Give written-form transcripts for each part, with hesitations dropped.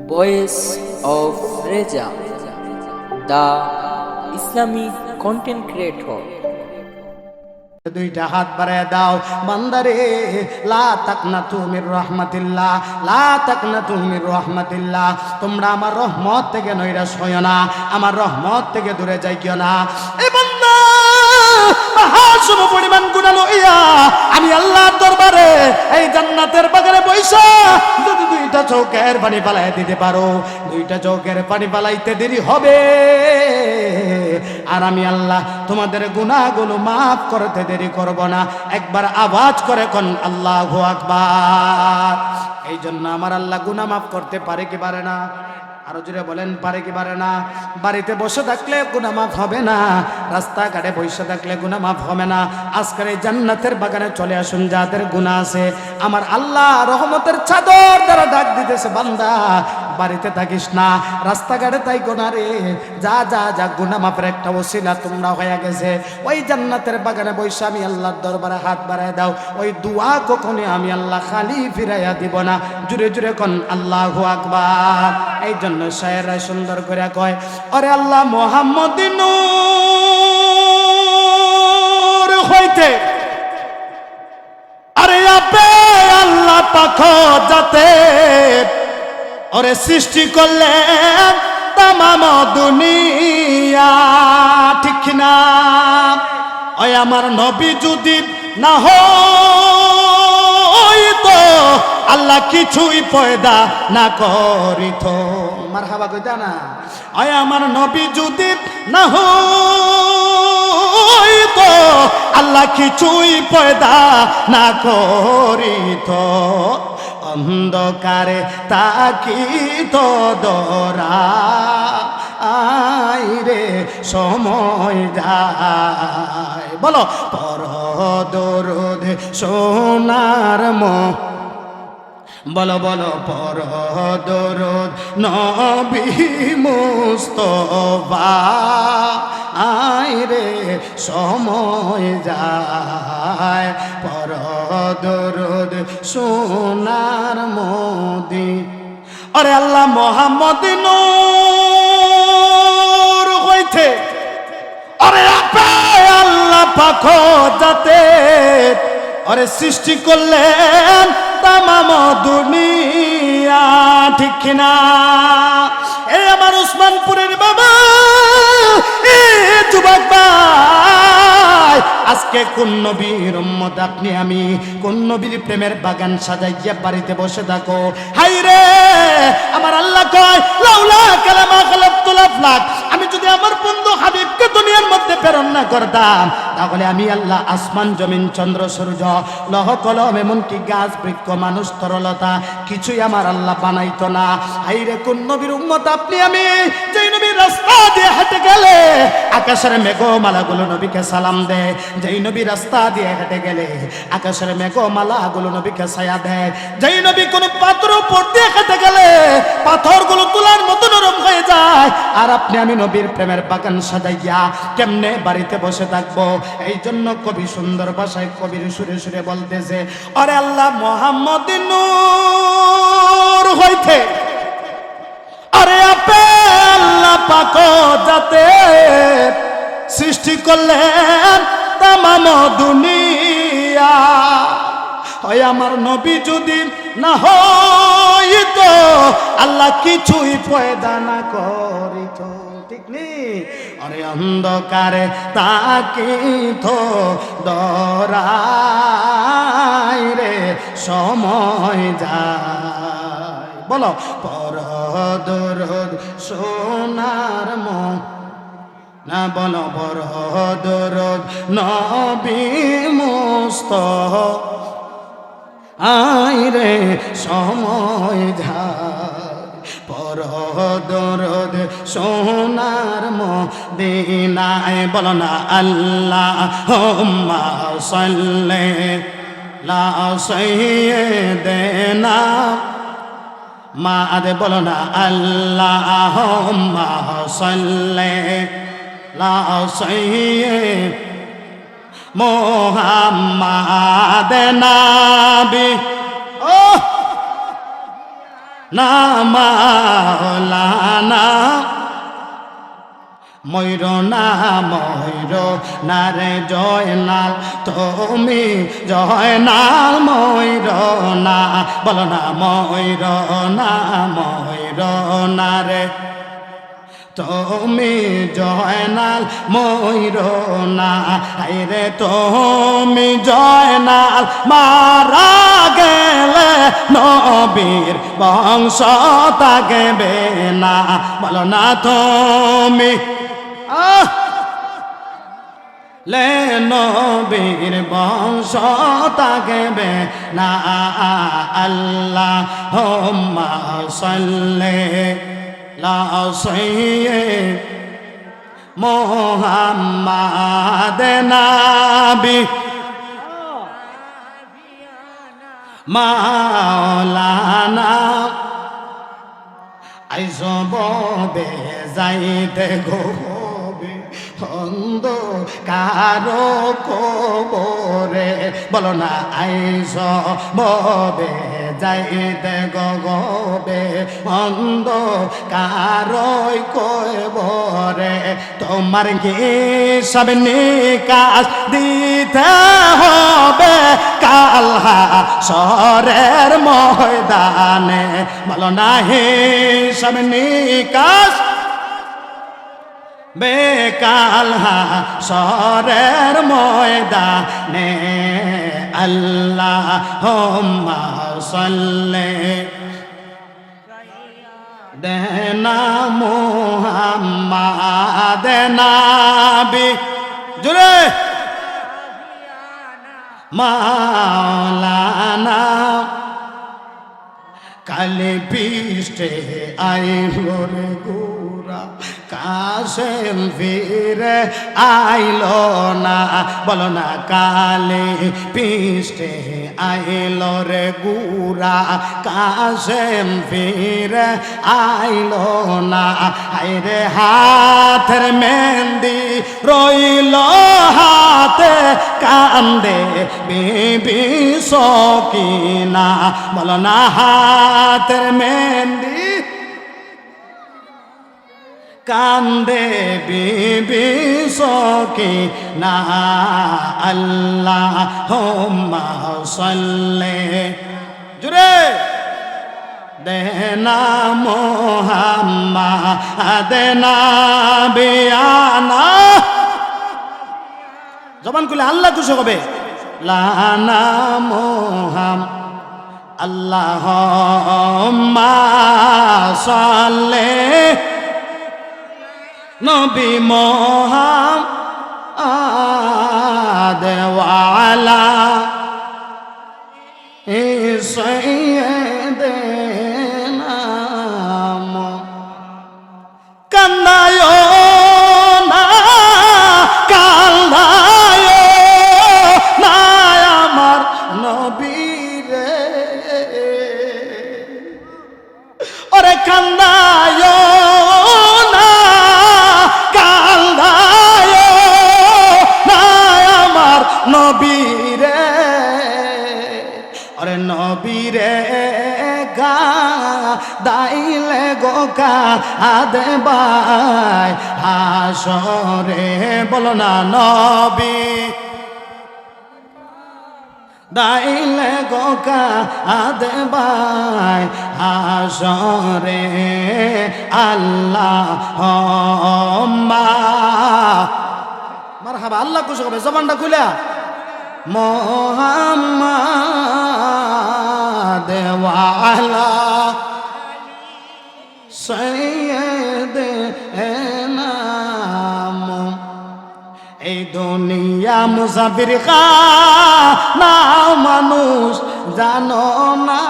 Voice of Reja, the Islamic content creator. দুইটা হাত বাড়ায় দাও বান্দারে, লা তাকনাতু মির রাহমাতিল্লাহ, লা তাকনাতু মির রাহমাতিল্লাহ। তোমরা আমার রহমত থেকে নৈরাশ হইও না, আমার রহমত থেকে দূরে যাইও না। এ বান্দা, মহাসম পরিমাণ গুনাহ লইয়া আমি আল্লাহর দরবারে এই জান্নাতের বাগানে বইসা যদি দুইটা চৌকের পানি পালাই দিতে পারো, দুইটা চৌকের পানি পালাইতে দেরি হবে, আর আমি আল্লাহ তোমাদের গুনাহগুলো মাফ করতে দেরি করব না। একবার আওয়াজ করে কোন আল্লাহু আকবার। এই জন্য আমার আল্লাহ গুনাহ মাফ করতে পারে কি পারে না? আরো জোরে বলেন, পারে কি পারে না? বাড়িতে বসে থাকলে গুনাহ মাফ হবে না, রাস্তাঘাটে বসে থাকলে গুনাহ মাফ হবে না। আজকের এই জান্নাতের বাগানে চলে আসুন যাদের গুনাহ আছে। আমার আল্লাহ রহমতের চাদর দ্বারা ডাক দিতেছে, বান্দা বাড়িতে থাকিস না, রাস্তাঘাটে তাই গোনা রে, যা যা যা গুনাহ মাফের একটা ওসিলা তোমরা হয়ে গেছে। ওই জান্নাতের বাগানে বসে আমি আল্লাহর দরবারে হাত বাড়ায় দাও, ওই দোয়া কখনো আমি আল্লাহ খালি ফিরাইয়া দিব না। জুড়ে জুড়ে কোন আল্লাহু আকবার। এই জন্য শায়েররা সুন্দর করে কয়, আরে আল্লাহ মুহাম্মদিন নূর হইতে আরে আপে আল্লাহ পাক যাতে ওরে সৃষ্টি করলেন তামাম দুনিয়া, ঠিক না? ওই আমার নবী যদি না হইতো আল্লাহ কিছুই পয়দা না করিত। মারহাবা কইতা না? ওই আমার নবী যদি না হইতো আল্লাহ কিছুই পয়দা না করিত। অন্ধকারে তাকিত দরা আইরে সময় যায়, বলো পর দরুদ সোনার বলো বলো পর দরুদ নবী মুস্তাফা আইরে সময় যায়, পর দরুদ সোনার মোদি। আরে আল্লাহ মুহাম্মদিন নূর হইতে আরে আপে আল্লাহ পাক যাতে আরে সৃষ্টি করলেন তামাম দুনিয়া, ঠিক না? এই আমার উসমানপুরের বাবা, এ যুবক ভাই, আজকে কোন নবীর উম্মত আপনি আমি, কোন নবীর প্রেমের বাগান সাজাইয়া বাড়িতে বসে থাকো? হাই রে আমার আল্লাহ কয়, লাউলা কালামা খালাকতুল আফলাক, আমি যদি আমার বন্ধু হাবিবকে দুনিয়ার মধ্যে প্রেরণ না করতাম, তাহলে আমি আল্লাহ আসমান জমিন চন্দ্র সূর্য লৌহ কলম এমনকি গাছ বৃক্ষ মানুষ তরলতা কিছুই আমার আল্লাহ বানাইতো না। হাইরে কোন নবীর উম্মত আপনি আমি, যেই নবীর রাস্তা দিয়ে হেঁটে গেলে আকাশের মেঘমালাগুলো নবীকে সালাম দেয়, যেই নবী রাস্তা দিয়ে হেঁটে গেলে আকাশের মেঘমালাগুলো নবীকে ছায়া দেয়, যেই নবী কোনো পাথর উপর দিয়ে হেঁটে গেলে পাথরগুলো তুলার মতো নরম হয়ে যায়। আর আপনি আমি নবীর প্রেমের বাগান সাজাইয়া কেমনে বাড়িতে বসে থাকবো? এই জন্য কবি সুন্দর ভাষায় কবির সুরে সুরে বলতেছে, আরে আল্লাহ মুহাম্মদিন নূর হইতে আরে আপে আল্লাহ পাক যাতে সৃষ্টি করলেন তামাম দুনিয়া, ওই আমার নবী যদি না হইতো আল্লাহ কিছুই পয়দা না করিত, ঠিক নেই? আরে অন্ধকারে তাকিত দরাই রে সময় যায়, বলো পর দরুদ সোনার না, বলো পর দরুদ নবী মুস্তাফা আইরে সময় যায়, পর দরুদ সোনার মদিনায়, বলো না আল্লাহুম্মা সাল্লি লা সাইয়্যিদিনা মাআদ, বলো না আল্লাহুম্মা সাল্লি লা সাইয়্যিদিনা মোহাম্মদ নবী না মাওলানা ময়ূর না ময়ূর না রে জয়নাল তুমি জয়নাল ময়ূর না বলো না ময়ূর না রে তুমি জয়নাল ময়ূর না রে তুমি জয়নাল মারা গেলে নবীর বংশ থাকবে না বলো না তুমি লে নবীর বংশ থাকবে না আল্লাহুম্মা সাল্লি লা সাইয়্যিদ মুহাম্মাদ নাবি মাওলানা আইজবে যাইতে গোবে অন্ধ কারো কবরে বলো না আইজবে যাইতে গোবে অন্ধ কারোই কবরে তোমার কি সব নিকাশ দিতে হবে কাল হাসরের ময়দানে বলো না হে সব নিকাশ বেকাল হাসরের ময়দানে আল্লাহুম্মা সাল্লি দেনা মুহাম্মাদ নাবি জুরে মাওলানা কালে পৃষ্ঠে আইলো রে গোরা কাশেম ফিরে আইলো না বলো না কালে পৃষ্ঠে আইলো রে গোরা কাশেম ফিরে আইলো না আইরে হাতের মেহেন্দি রইল হাতে কান্দে বিবি সকিনা বলো না হাতের মেহেন্দি কান্দে বিবি সকিনা আল্লাহুম্মা সাল্লি জুরে দেনা মুহাম্মাদ নাবিয়ানা জবান খুলে আল্লাহ খুশি হবে লানা মুহাম্মাদ আল্লাহুম্মা সাল্লি নবী মুহাম্মদ ওয়া আলা সাইয়্যিদিনা কান্দায় না কান্দায় না আমার নবীরে ওরে কান্দায় না কান্দায় না আমার নবীরে ওরে নবীরে গা দাইলে গোকা আদে বাই হাসরে বলো না নবী দাইলে গোকা আদে বাই হাসরে আল্লাহুম্মা মারহাবা আল্লাহ খুশি হবে জবানটা খুলে মুহাম্মাদ ওয়া আলা সাইয়্যিদিনা এই দুনিয়া মুসাফির খানা মানুষ জানো না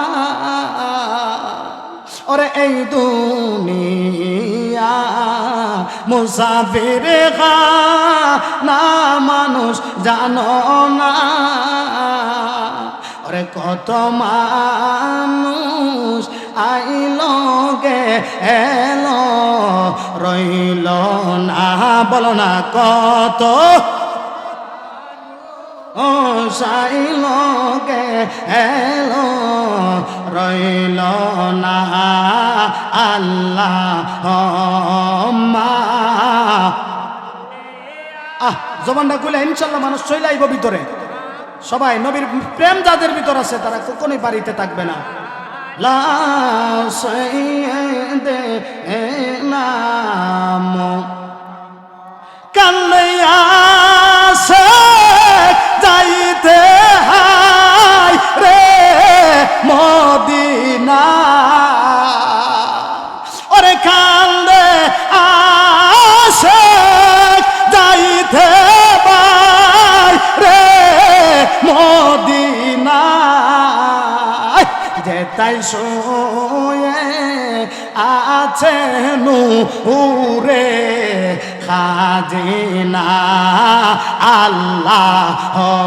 ওরে এই দুনিয়া মুসাফির খানা মানুষ জানো না ওরে কত মানুষ আইলো গে এলো রইল না বলো না কত ও সাইলো গে এলো রইল না আল্লাহুম্মা জবানটা খুলে ইনশাআল্লাহ মানুষ চলে আইব ভিতরে। সবাই নবীর প্রেম যাদের ভিতর আছে তারা কখনোই বাড়িতে থাকবে না। লা সাইয়্যিদিনা কাল্লায়া সে যাইতে হায় রে মদিনা ওরে কান্দে আসে যাইতে পায় রে মদিনা যে তাই শোয়ে আছে নূরে খাজিনা আল্লাহুম্মা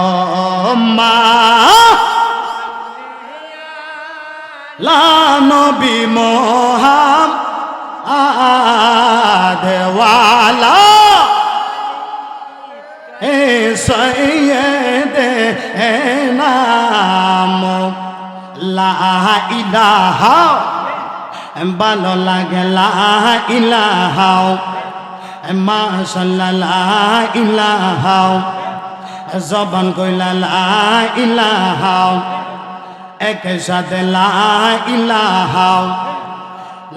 লা নবী মুহাম্মদ ওয়ালা এ সাইয়্যিদিনা লা ইলাহা ভালো লাগে লা ইলাহা মাশাআল্লাহ লা ইলাহা জবান কইলা লা ইলাহা এক সাথে লা ইলাহা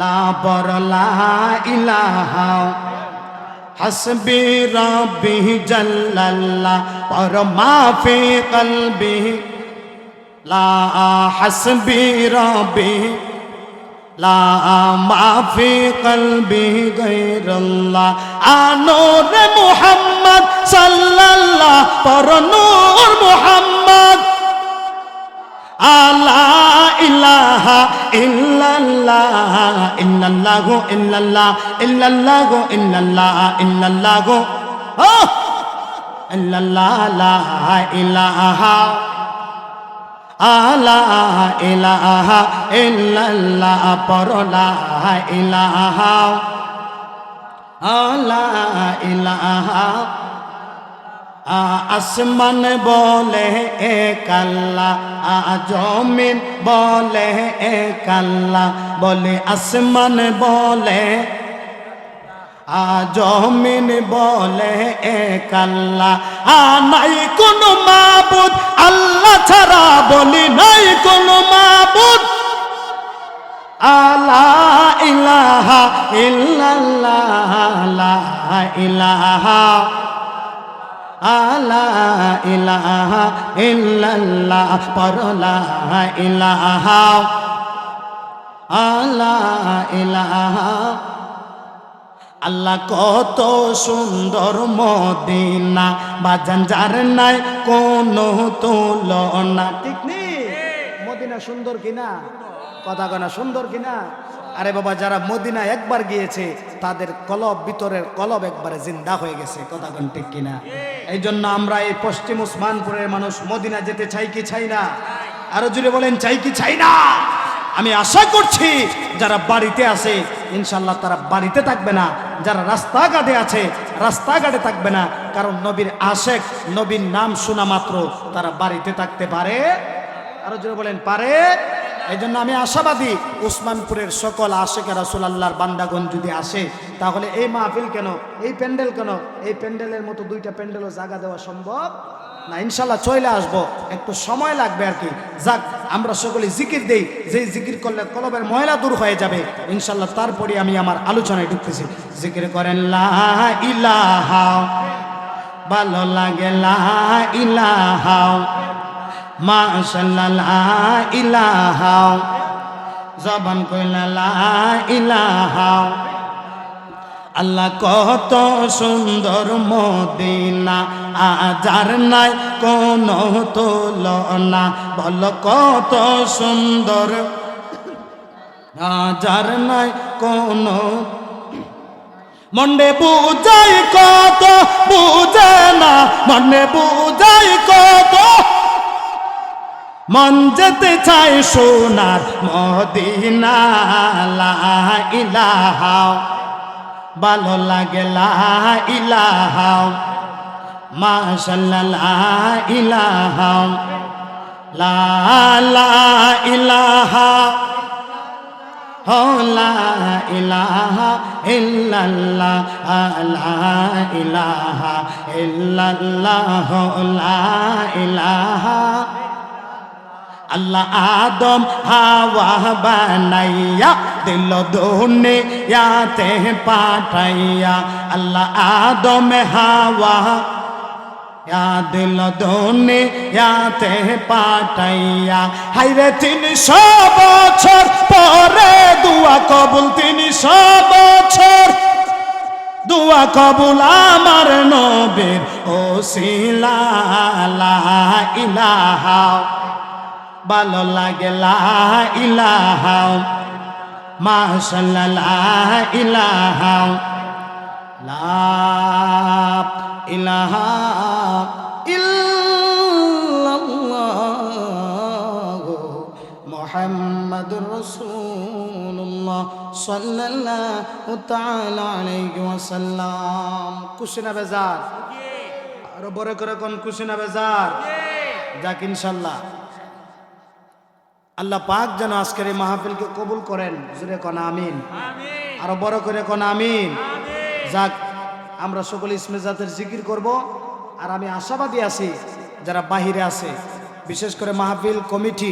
লা পর লা ইলাহা হাসবি রাব্বি জাল্লাল্লাহ পর মাফি কলবি লা হাসবি রাব্বি লা মাফি কলবি গায়রুল্লাহ আনুর মুহাম্মদ সাল্লাল্লাহ পর নূর মুহাম্মদ আলা ইলাহা ইল্লাল্লাহ ইল্লাল্লাহু ইল্লাল্লাহ ইল্লাল্লাহু ইল্লাল্লাহ ইল্লাল্লাহু ইল্লাল্লাহ লা ইলাহা আলা ইলাহা ইল্লাল্লাহ পর লা ইলাহা আলা ইলাহা আসমান বলে এক আল্লাহ জমিন বলে এক আল্লাহ বলে আসমান বলে জমিন বলে এক আল্লাহ নাই কোনো মাবুদ আল্লাহ ছাড়া বলি নাই কোনো মাবুদ আলা ইলাহা ইল্লাল্লাহ লা ইলাহা আলা ইলাহা ইল্লাল্লাহ পর লা ইলাহা আলা ইলাহা আল্লাহ কত সুন্দর মদিনা বাজান যার নাই কোনো তুলনা ঠিক নেই মদিনা সুন্দর কিনা কথা কনা সুন্দর কিনা আরে বাবা যারা মদিনা একবার গিয়েছে তাদের কলব ভিতরের কলব একবারে জিন্দা হয়ে গেছে কথা কন ঠিক কিনা এই জন্য আমরা এই পশ্চিম উসমানপুরের মানুষ মদিনা যেতে চাই কি চাই না আরো জুড়ে বলেন চাই কি চাই না আমি আশা করছি যারা বাড়িতে আছে ইনশাআল্লাহ তারা বাড়িতে থাকবে না যারা রাস্তাঘাটে আছে রাস্তাঘাটে থাকবে না কারণ নবীর আশেক নবীর নাম শোনা মাত্র তারা বাড়িতে থাকতে পারে আরো জোরে বলেন পারে এই জন্য আমি আশাবাদী উসমানপুরের সকল আশেকে রাসূলুল্লাহর বান্দাগণ যদি আসে তাহলে এই মাহফিল কেন এই প্যান্ডেল কেন এই প্যান্ডেলের মতো দুইটা প্যান্ডেলও জায়গা দেওয়া সম্ভব না ইনশাআল্লাহ চলে আসবো একটু সময় লাগবে আর কি যাক আমরা সকলে জিকির দেই যেই জিকির করলে কলবের ময়লা দূর হয়ে যাবে ইনশাআল্লাহ তারপরে আমি আমার আলোচনায় ঢুকতেছি জিকির করেন লা ইলাহা ভালো লাগে লা ইলাহা মাশাআল্লাহ লা ইলাহা জবান কইলা লা ইলাহা আল্লাহ কত সুন্দর মদিনা আজার নাই কোনো তুলনা বল কত সুন্দর আজার নাই কোনো মনে বুঝাই কত বুঝে না মনে বুঝাই কত মন যেতে চাই সোনার মদিনা লা ইলাহা ভালো লাগে লা ইলাহা মাশাআল্লাহ লা ইলাহা লা ইলাহা লা ইলাহা ইল্লাল্লাহ লা ইলাহা ইল্লাল্লাহ লা ইলাহা আল্লাহ আদম হাওয়া বানাইয়া দিল দুনিয়াতে পাঠাইয়া আল্লাহ আদম হাওয়া দিল দুনিয়াতে পাঠাইয়া হাইরে 300 বছর পরে দুয়া কবুল 300 বছর দুয়া কবুল আমার নবীর ওসিলা লা ইলাহা ভালো লাগে লা ইলাহা মাশাআল্লাহ লা ইলাহা লা ইলাহা ইল্লাল্লাহ মুহাম্মাদুর রাসূলুল্লাহ সাল্লাল্লাহু তাআলা আলাইহি ওয়াসাল্লাম। খুশি না বেজার? আরো বড় করে কোন খুশি না বেজার? যাক ইনশাআল্লাহ আল্লাহ পাক যেন আজকের এই মাহফিলকে কবুল করেন। জোরে কোন আমিন, আরো বড় করে কোন আমিন। যাক আমরা সকল ইসমে জাতের জিকির করব। আর আমি আশাবাদী আছি যারা বাহিরে আছে, বিশেষ করে মাহফিল কমিটি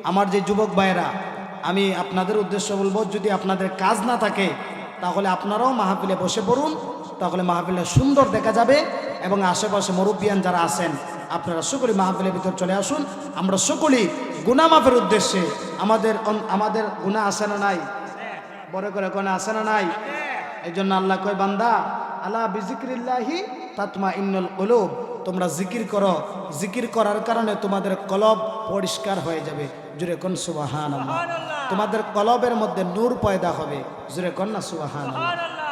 আমার যে যুবক ভাইয়েরা, আমি আপনাদের উদ্দেশ্য বলবো, যদি আপনাদের কাজ না থাকে তাহলে আপনারাও মাহফিলে বসে পড়ুন, তাহলে মাহফিলটা সুন্দর দেখা যাবে। এবং আশেপাশে মুরব্বিয়ান যারা আছেন আপনারা সকলেই মাহফিলের ভিতর চলে আসুন। আমরা সকলেই গুনাহ মাফের উদ্দেশ্যে, আমাদের গুনাহ আছে না নাই? বড় করে কোন আছে না নাই? এই জন্য আল্লাহ কয় বান্দা আলা বিজিক্রিল্লাহি তাতমাইন্নুল কুলুব, তোমরা জিকির করো, জিকির করার কারণে তোমাদের কলব পরিষ্কার হয়ে যাবে। জোরে কোন সুবহানাল্লাহ। তোমাদের কলবের মধ্যে নূর পয়দা হবে। জোরে কোন না সুবহানাল্লাহ।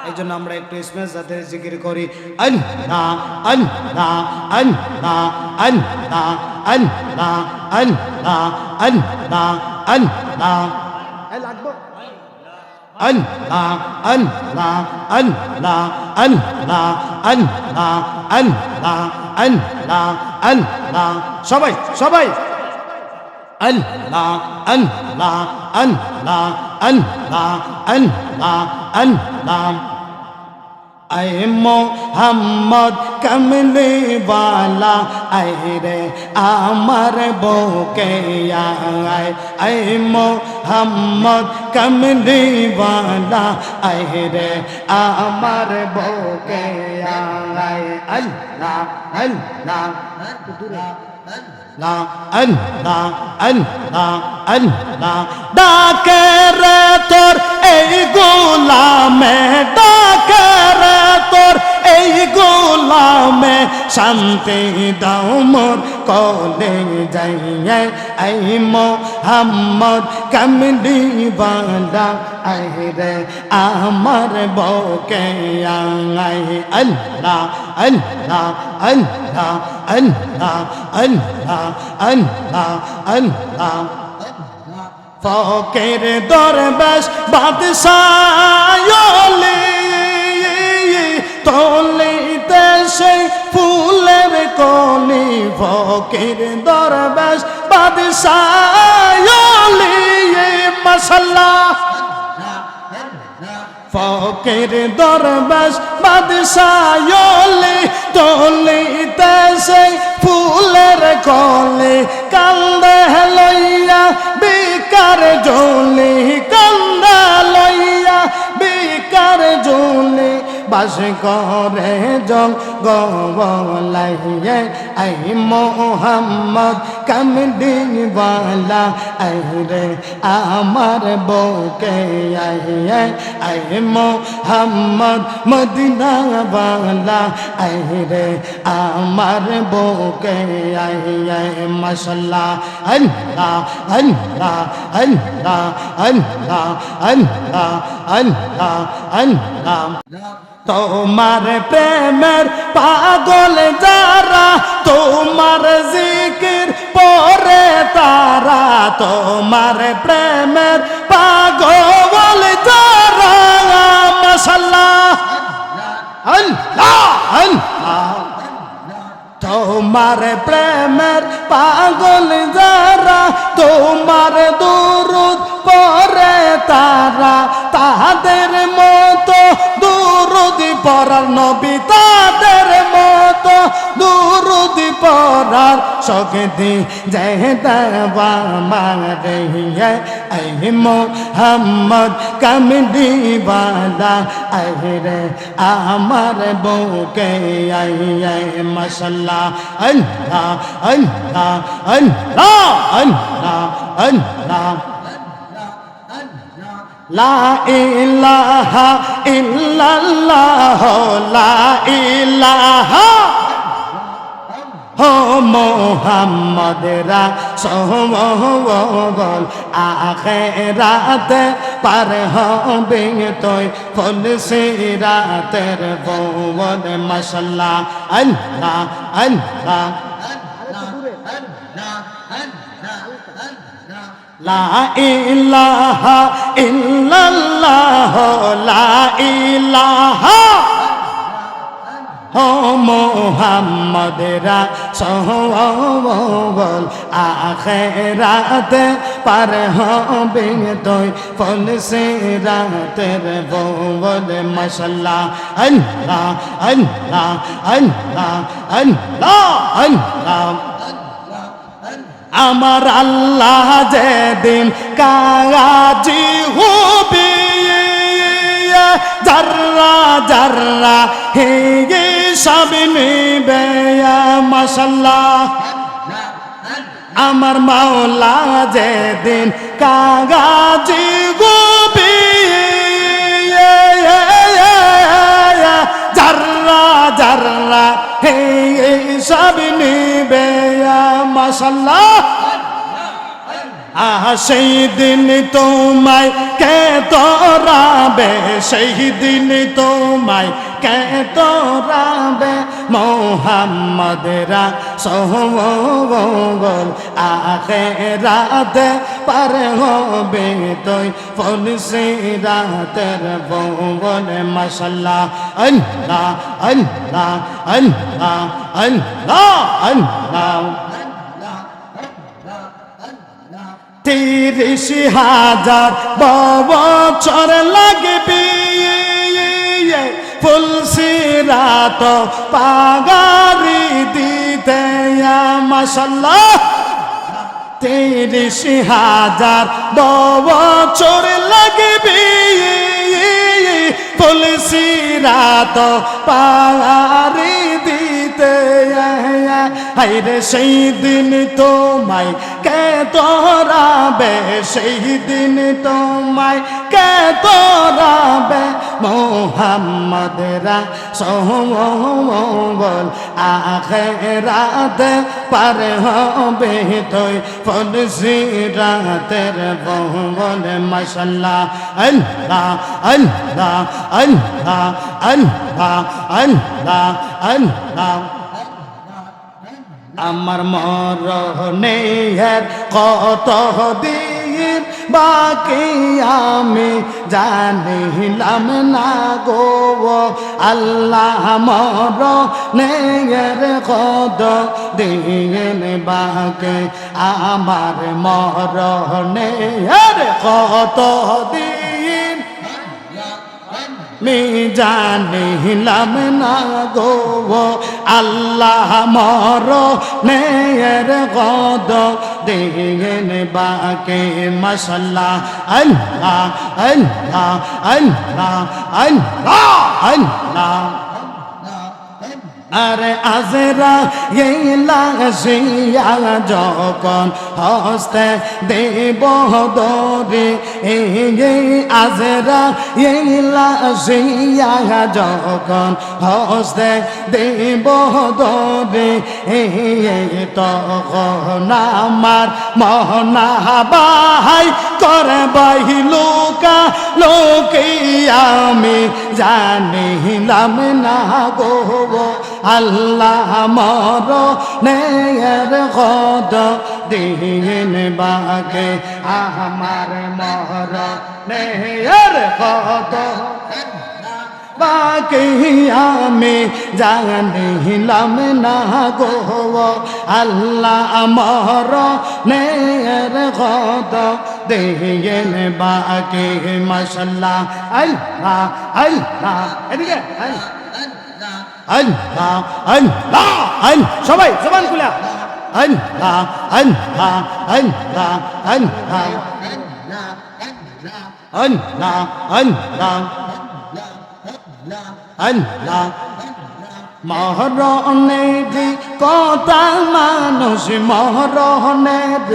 এই জন্য আমরা একটু ইসমে জাতের জিকির করি। আল্লাহ আল্লাহ আল্লাহ আল্লাহ আল্লাহ আল্লাহ আল্লাহ আল্লাহ এই লাগবো আল্লাহ আল্লাহ আল্লাহ আল্লাহ আল্লাহ আল্লাহ আল্লাহ আল্লাহ সবাই সবাই আল্লাহ আল্লাহ আল্লাহ আল্লাহ আল্লাহ আল্লাহ আয় মোহাম্মদ কমলি वाला আয় রে আমার বুকে আয় আয় মোহাম্মদ কমলি वाला আয় রে আমার বুকে আয় আল্লাহ আল্লাহ আল্লাহ আল্লাহ আল্লাহ আল্লাহ ডাকে রে তোর এই গোলামে, ডাকে রে তোর এই গোলামে, শান্তি দাও মোর কোলে যাইয়ে আই মোহাম্মদ কমলি वाला আয় রে আমার বুকে আয় আল্লাহ আল্লাহ আল্লাহ আল্লাহ আল্লাহ আল্লাহ আল্লাহ ফকির দরবেশ বাদশাহ তলিতে সেই ফুলের কলি, ফকির দরবেশ বাদশাহ মাশাআল্লাহ ফকির দরবেশ বাদশাহ তলিতে সেই ফুলের কলি, কান্দে লইয়া বিকার জলি, কান্দে লইয়া বিকার জলি, বাস করে জঙ্গলাইয়ে আই মোহাম্মদ কমলি वाला আই রে আমার বুকে আইয়ে আই মোহাম্মদ মদিনা वाला আই রে আমার বুকে আইয়ে মাশাআল্লাহ আল্লাহ আল্লাহ আল্লাহ আল্লাহ আল্লাহ আল্লাহ আল্লাহ তোমার প্রেমের পাগল যারা, তোমার জিকির পরে তারা, তোমার প্রেমের পাগল যারা মাশাআল্লাহ আল্লাহ আল্লাহ তোমার প্রেমের পাগল যারা, তোমার দুরুদ পরে তারা, শক্তি জয় দেওয়া মারে এই মোহাম্মদ কামলি বালা রে আমার বুকে মশাল্লাহ আল্লাহ আল্লাহ আল্লাহ আল্লাহ আল্লাহ লা ইলাহা ইল্লাল্লাহ লা ইলাহা হো মোহাম্মদ রাসূল আখিরাতে পার হবে তুই ফুল সিরাতের বল মাশাআল্লাহ আল্লাহ আল্লাহ লা ইলাহা ইল্লাল্লাহ লা ইলাহা হো মোহাম্মদ রাসূল আখিরাতে পার হবে তুই ফুল সিরাতের বল মাশাআল্লাহ আল্লাহ আল্লাহ আল্লাহ আল্লাহ আল্লাহ আমার আল্লাহ যেদিন কাজী হবে জাররা জাররা হে সব নিবে মাশাআল্লাহ আমার মাওলা যেদিন কাজী হবে জাররা জাররা হে সব নিবে মাশাআল্লাহ সেই দিন তোমায় কে তোরাবে সেই দিন তোমায় কে তোরাবে মোহাম্মদ রাসূল আখিরাতে পার হবে তুই ফুল সিরাতের বল মাশাআল্লাহ আল্লাহ আল্লাহ আল্লাহ আল্লাহ আল্লাহ 30,000 বছর লাগবে ফুল সিরাত পাগারি দিতে মাশাআল্লাহ 30,000 বছর লাগবে ফুল সিরাত পাগারি দিতে হায়রে সেই দিন তোমায় কে তোরাবে সেই দিন তোমায় কে তোরাবে মোহাম্মদ রাসূল আখিরাতে পার হবে তুই ফুল সিরাতের বল মাশাআল্লাহ আল্লাহ আল্লাহ আল্লাহ আল্লাহ আল্লাহ আল্লাহ আমার মরণের কত দিন বাকি আমি জানিলাম না গো আল্লাহ মরণের কত দিন বাকি আমার মরণের কত দিন মি জানিলাম না গো আল্লাহ মরণের কত দিন বাকি মাশাআল্লাহ আল্লাহ আল্লাহ আল্লাহ আল্লাহ আল্লাহ আরে আজরাইল আসিয়া যখন হস্তে দেব দরে আজরাইল আসিয়া যখন হস্তে দেব দরে তখন আমার মহাবাহাই করবাই লোকা লোকে আমি জানিলাম না গো আল্লাহ মরণের কত দিন বাকি আমার মরণের কত বাকি আমি জানিলাম না গো আল্লাহ মরণের কত দিন বাকি মাশাআল্লাহ আল্লাহ আল্লাহ এদিকে আল্লাহ আল্লাহ সবাই জবান খুলে আল্লাহ আল্লাহ আল্লাহ আল্লাহ আল্লাহ আল্লাহ আল্লাহ মরণের কথা মানুষ মরণের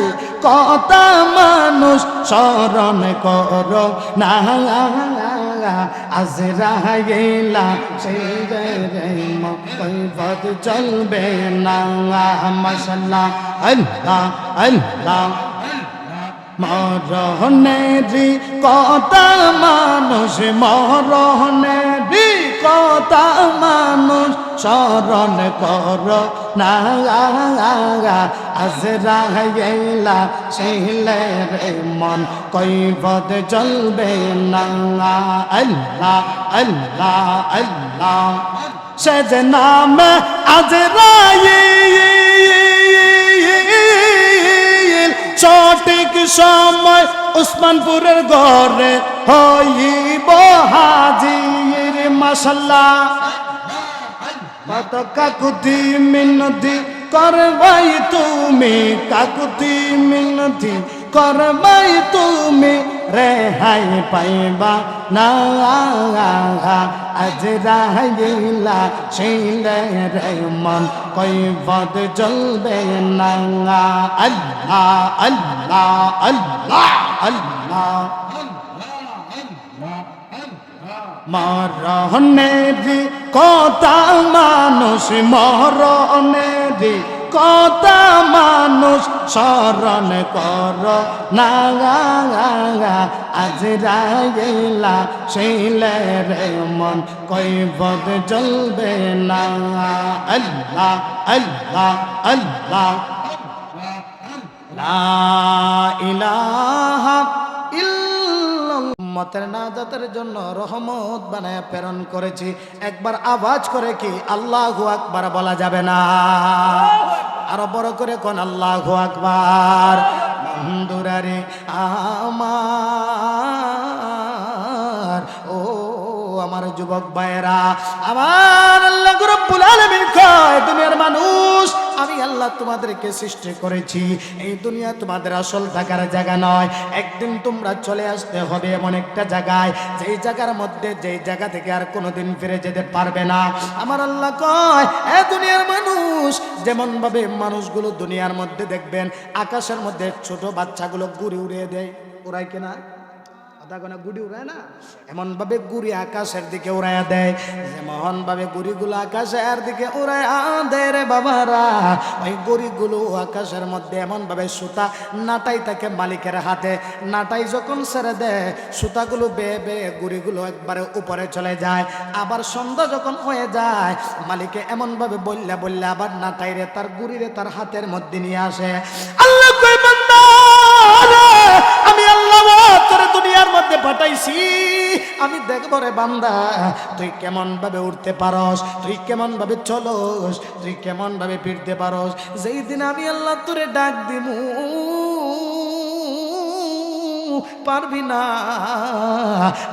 কথা মানুষ স্মরণ কর না আজরাইলা সেই কৈফত চলবে না মাশাআল্লাহ আল্লাহ আল্লাহ মরণের কথা মানুষ মরণের কথা মানুষ স্মরণ কর না আজরাইলা শিলে রে মন কৈফত চলবে না আল্লাহ আল্লাহ আল্লাহ সে যে নাম আজরাইল সঠিক সময় উসমানপুরের ঘরে হইব হাজির মাশাআল্লাহ কত কাকুতি মিনতি করবাই তুমি কাকুতি মিনতি করবাই তুমি রেহাই পাইবা না আজরাইলা শিলে রে মন কৈফত চলবে না আল্লাহ আল্লাহ আল্লাহ আল্লাহ মরণের কথা মানুষ মরণের কথা মানুষ স্মরণ কর না আজরাইলা শিলে রে মন কৈফত চলবে না আল্লাহ আল্লাহ আল্লাহ লা ইলাহা উম্মতের নাজাতের জন্য রহমত বানায় প্রেরণ করেছি। একবার আওয়াজ করে কি আল্লাহু আকবার বলা যাবে না? আরো বড় করে কোন আল্লাহু আকবার। বন্ধুরারে আমার, ও আমার যুবক ভাইয়েরা, আমার আল্লাহ রাব্বুল আলামিন কয় দুনিয়ার মানুষ আমি আল্লাহ তোমাদেরকে সৃষ্টি করেছি, এই দুনিয়া তোমাদের আসল থাকার জায়গা নয়। একদিন তোমরা চলে আসতে হবে এমন একটা জায়গায়, যেই জায়গার মধ্যে যেই জায়গা থেকে আর কোনোদিন ফিরে যেতে পারবে না। আমার আল্লাহ কয় এ দুনিয়ার মানুষ, যেমন ভাবে মানুষগুলো দুনিয়ার মধ্যে দেখবেন আকাশের মধ্যে ছোট বাচ্চাগুলো গুড়ি উড়িয়ে দেয়, উড়ায় কিনা গুড়ি উড়ায় না, এমন ভাবে গুড়ি আকাশের দিকে উড়াইয়া দেয়, যেমন ভাবে গুড়িগুলো আকাশের দিকে উড়াইয়া দেয় রে বাবারা, ওই গুড়িগুলো আকাশের মধ্যে এমন ভাবে সুতা নাটাই থাকে মালিকের হাতে। নাটাই যখন ছেড়ে দেয় সুতাগুলো বেয়ে বেয়ে গুড়িগুলো একবারে উপরে চলে যায়। আবার সন্ধ্যা যখন হয়ে যায় মালিকে এমন ভাবে বললে বললে আবার নাটাই রে তার গুড়িরে তার হাতের মধ্যে নিয়ে আসে। আল্লাহ কই বান্দা আমি আল্লাহ তোরে দুনিয়ার মধ্যে পাঠাইছি, আমি দেখব রে বান্দা তুই কেমন ভাবে উঠতে পারস, তুই কেমন ভাবে চলস, তুই কেমন ভাবে ফিরতে পারস। যেই দিন আমি আল্লাহ তোরে ডাক দিমু পারবি না,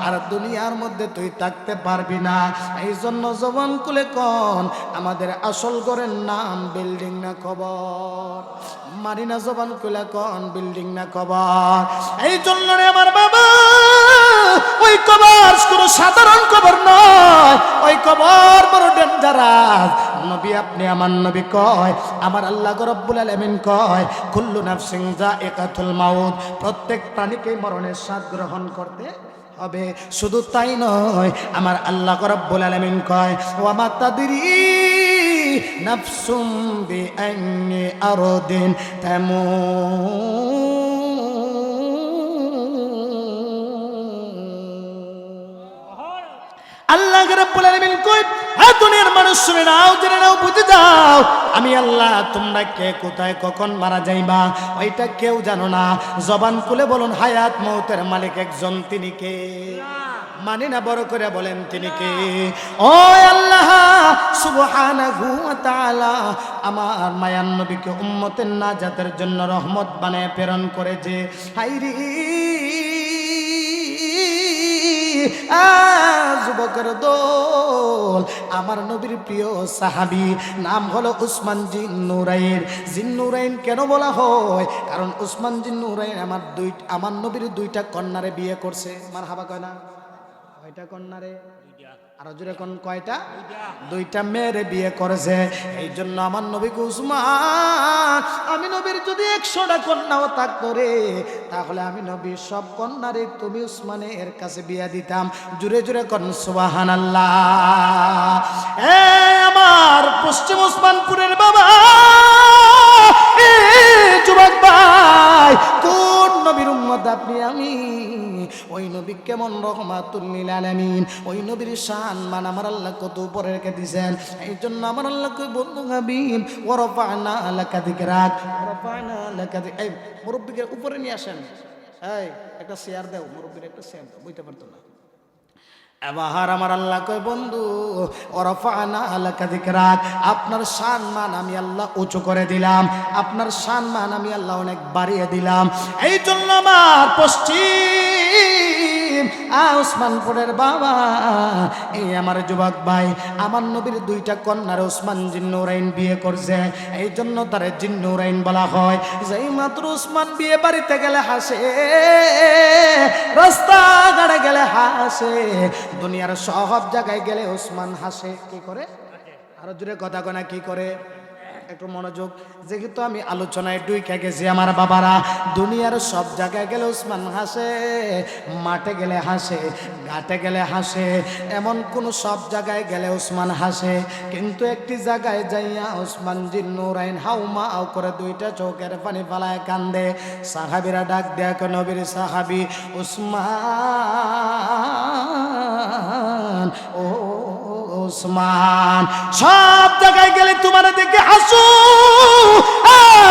আর দুনিয়ার মধ্যে তুই থাকতে পারবি না। এই জন্য জবান খুলে কোন আমাদের আসল ঘরের নাম বিল্ডিং না কবর? মারি না জবান খুলে কোন বিল্ডিং না কবর? এই জন্য রে আমার বাবা, ওই কবর কোনো সাধারণ কবর নয়, ওই কবর বড় ডেঞ্জারাস। নবী আপনি আমার নবী কয়, আমার আল্লাহ রাব্বুল আলামিন কয় কুল্লু নাফসিন যায়িকাতুল মাউত, প্রত্যেক প্রাণীকে মরণের স্বাদ গ্রহণ করতে হবে। শুধু তাই নয়, আমার আল্লাহ রাব্বুল আলামিন কয় ওয়া মা তাদরি নাফসুম বিআইনি আরদিন তামুত। আল্লাহ রাব্বুল আলামিন কই হ্যাঁ দুনিয়ার মানুষ শুনে নাও, জেনে নাও, বুঝে যাও, আমি আল্লাহ তোমরা কে কোথায় কখন মারা যাইবা ওইটা কেউ জানো না। জবান খুলে বলুন হায়াত মউতের মালিক একজন, তিনি কে? মানি না, বড় করে বলেন তিনি কে? ও আল্লাহ সুবহানাহু ওয়া তাআলা আমার মায়ার নবীকে উম্মতের নাজাতের জন্য রহমত বানায় প্রেরণ করেছে। হায়রে যুবকের দল, আমার নবীর প্রিয় সাহাবী নাম হলো উসমান জিন্নুরাইন। জিন্নুরাইন কেন বলা হয়? কারণ উসমান জিন্নুরাইন আমার নবীর দুইটা কন্যারে বিয়ে করছে। মারহাবা কয় না? কয়টা কন্যারে? আরো জোরে কোন কয়টা? দুইটা মেয়েরে বিয়ে করেছে। এই জন্য আমার নবীকে উসমান, আমি নবীর যদি 100টা কন্যাও থাকতো রে, তাহলে আমি নবীর সব কন্যারে তুমি উসমানের কাছে বিয়ে দিতাম। জুড়ে জুড়ে কোন সুবহানাল্লাহ। আমার পশ্চিম ওসমানপুরের বাবা, যুবক ভাই, কোন নবীর উম্মত আপনি? আমি ওই নবী কেমন রহমাতুল লিল আলামিন, ওই নবীর শান মান আমার আল্লাহ কত উপরে রেখে দিয়েছেন। এই জন্য আমার আল্লাহ কই বন্ধু হাবিব ওয়ারাফা'না লাকা যিকরাক, ওয়ারাফা'না লাকা যিকরাক। এই মুরব্বিকে উপরে নিয়ে আসেন, এই একটা চেয়ার দাও, মুরব্বির একটা চেয়ার দাও, বুঝতে পারতো না। এবার আমার আল্লাহ কয় বন্ধু ওয়ারাফা'না লাকা যিকরাক, আপনার শান মান আমি আল্লাহ উঁচু করে দিলাম, আপনার শান মান আমি আল্লাহ অনেক বাড়িয়ে দিলাম। এই জন্য আমার পশ্চিম ওসমানপুরের বাবা, এই আমার যুবক ভাই, আমার নবীর দুইটা কন্যার ওসমান জিন্নুরাইন বিয়ে করছে। এই জন্য তারে জিন্নুরাইন বলা হয়। যেই মাত্র ওসমান বিয়ে বাড়িতে গেলে হাসে, রাস্তাঘাটে গেলে হাসে, দুনিয়ার সব জায়গায় গেলে ওসমান হাসে। কি করে? আরো জোরে কথা কয় না, কি করে? একটু মনোযোগ। যেহেতু আমি আলোচনায় ডুইকা গেছি আমার বাবারা, দুনিয়ার সব জায়গায় গেলে ওসমান হাসে, মাঠে গেলে হাসে, ঘাটে গেলে হাসে, এমন কোন সব জায়গায় গেলে ওসমান হাসে। কিন্তু একটি জায়গায় যাইয়া ওসমান জিন্নুরাইন হাউমাউ করে দুইটা চোখের পানি ফালায় কান্দে। সাহাবীরা ডাক দেয়া, নবীর সাহাবী উসমান, ও উসমান, সব জায়গায় গেলে তোমার দেখে হাসু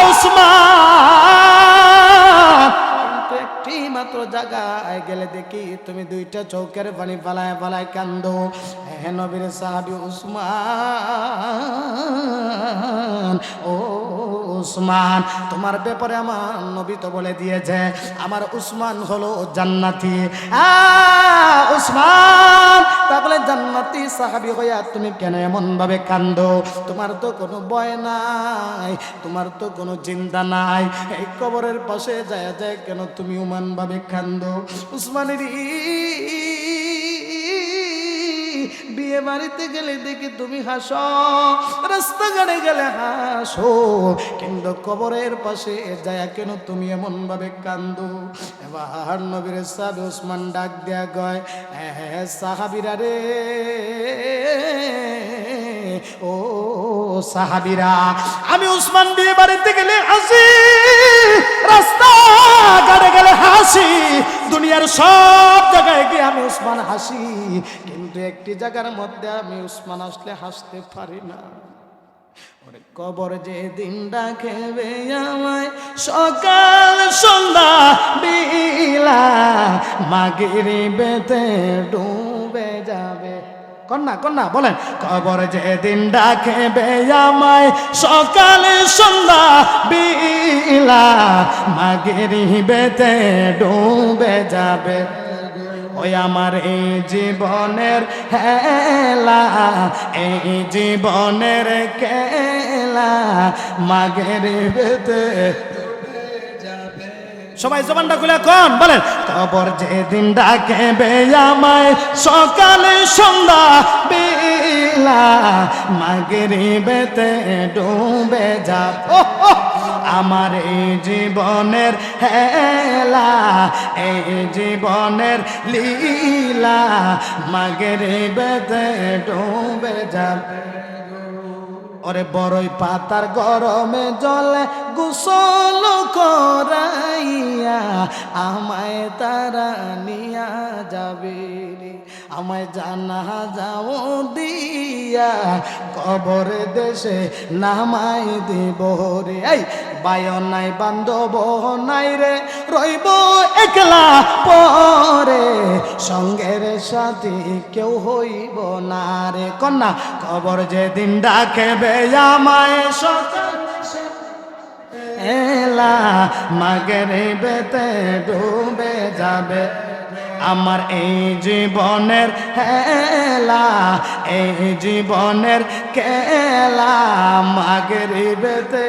উসমান, কিন্তু একটি মাত্র জায়গায় গেলে দেখি তুমি দুইটা চোখের পানি ফালায় ফালায় কান্দো। হে নবীর সাহাবী উসমান, ও উসমান, তোমার ব্যাপারে আমার নবী তো বলে দিয়েছে আমার উসমান হলো জান্নাতি। উসমান, তাহলে জান্নাতি সাহাবী হইয়া তুমি কেন এমন ভাবে কান্দো? তোমার তো কোনো ভয় নাই, তোমার তো কোনো চিন্তা নাই, এই কবরের পাশে যায় যায় কেন তুমি উমান ভাবে কান্দো? উসমানের বিয়ে বাড়িতে গেলে দেখি তুমি হাসো, রাস্তাঘাটে গেলে হাসো, কিন্তু কবরের পাশে যায় কেন তুমি এমন ভাবে কান্দো? এবার নবীর সাহাবী উসমান ডাক দেয়া কয়, সাহাবীরা রে, ও সাহাবীরা, আমি উসমান বিয়ে বাড়িতে গেলে হাসি, রাস্তাঘাটে গেলে হাসি, দুনিয়ার সব জায়গায় গিয়ে আমি উসমান হাসি, কিন্তু একটি জায়গার মধ্যে আমি উসমান আসলে হাসতে পারি না। ওরে কবর যে দিন ডাকবে আমায়, সকাল সন্ধ্যা বিলা মাগরিবেতে ডুবে যাবে। কন্যা কন্যা বলেন, কবর যে দিন ডাকবে আমায়, সকালে সন্ধ্যা বিলা মাগরিবেতে ডুবে যাবে। ওই আমার এই জীবনের হেলা, এই জীবনের খেলা মাগরিবেতে। সবাই জবানটা খুলে কোন বলেন, কবর যেদিন ডাকবে আমায়, সকালে সন্ধ্যা বেলা মাগরিবেতে ডুবে যাবে। আমার এই জীবনের হেলা, এই জীবনের লীলা মাগরিবেতে ডুবে যাবে। ওরে বড়ই পাতার গরমে জলে গোসল করাইয়া আমায় তারা নিয়া যাবে রে, আমায় জানা যাও দিয়া কবর দেশে নামাই দিব রে। এই বায় নাই বান্ধব নাই রে, রইব একলা পরে, সঙ্গের সাথী কেউ হইব না রে। কন্যা, কবর যেদিন ডাকবে আমায়, সকাল এলা মাগরিবেতে ডুবে যাবে। আমার এই জীবনের হেলা, এই জীবনের খেলা মাগরিবেতে